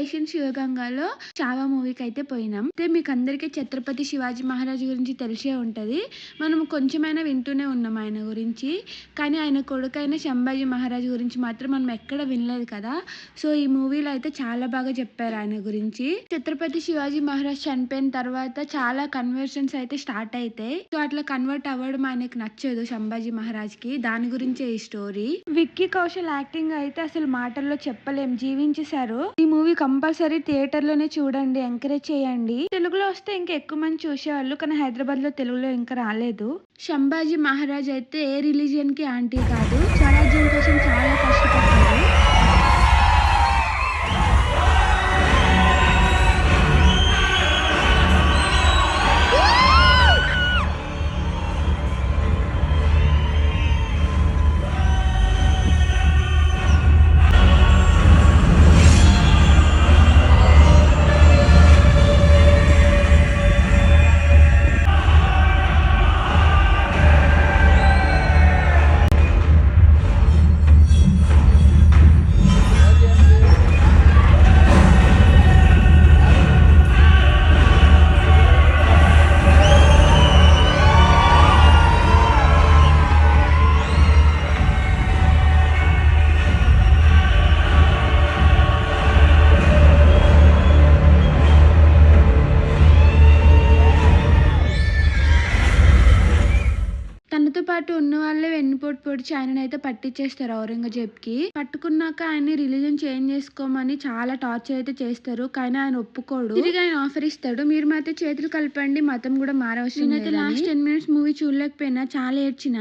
Asian శివగంగలో Chhaava మూవీకి అయితే పోయినాం. అయితే మీకు అందరికీ ఛత్రపతి శివాజీ మహారాజ్ గురించి తెలిసే ఉంటది. మనం కొంచెమైనా వింటూనే ఉన్నాం ఆయన గురించి. కానీ ఆయన కొడుకైన శంభాజీ మహారాజ్ గురించి మాత్రం మనం ఎక్కడ వినలేదు కదా. సో ఈ మూవీలో అయితే చాలా బాగా చెప్పారు ఆయన గురించి. ఛత్రపతి శివాజీ మహారాజ్ చనిపోయిన తర్వాత చాలా కన్వర్షన్స్ అయితే స్టార్ట్ అయితాయి. సో అట్లా కన్వర్ట్ అవ్వడం ఆయనకు నచ్చదు శంభాజీ మహారాజ్ కి. దాని గురించే ఈ స్టోరీ. విక్కీ కౌశల్ యాక్టింగ్ అయితే అసలు మాటల్లో చెప్పలేం, జీవించేశారు. ఈ మూవీ కంపల్సరీ థియేటర్ లోనే చూడండి, ఎంకరేజ్ చేయండి. తెలుగులో వస్తే ఇంకా ఎక్కువ మంది చూసేవాళ్ళు, కానీ హైదరాబాద్ లో తెలుగులో ఇంకా రాలేదు. శంభాజీ మహారాజ్ అయితే ఏ రిలీజియన్ కి యాంటీ కాదు, స్వరాజ్యం కోసం చాలా కష్టపడ్డారు. తనతో పాటు ఉన్న వాళ్ళే వెన్నుపోటు పొడిచి ఆయనను అయితే పట్టించేస్తారు ఔరంగజేబ్ కి. పట్టుకున్నాక ఆయన్ని రిలీజన్ చేంజ్ చేసుకోమని చాలా టార్చర్ అయితే చేస్తారు, కానీ ఆయన ఒప్పుకోడు. తిరిగి ఆయన ఆఫర్ ఇస్తాడు, మీరు మాత్రం చేతులు కలపండి, మతం కూడా మారవసరం లేదు. లాస్ట్ 10 minutes మూవీ చూడలేకపోయినా చాలా ఏడ్చిన.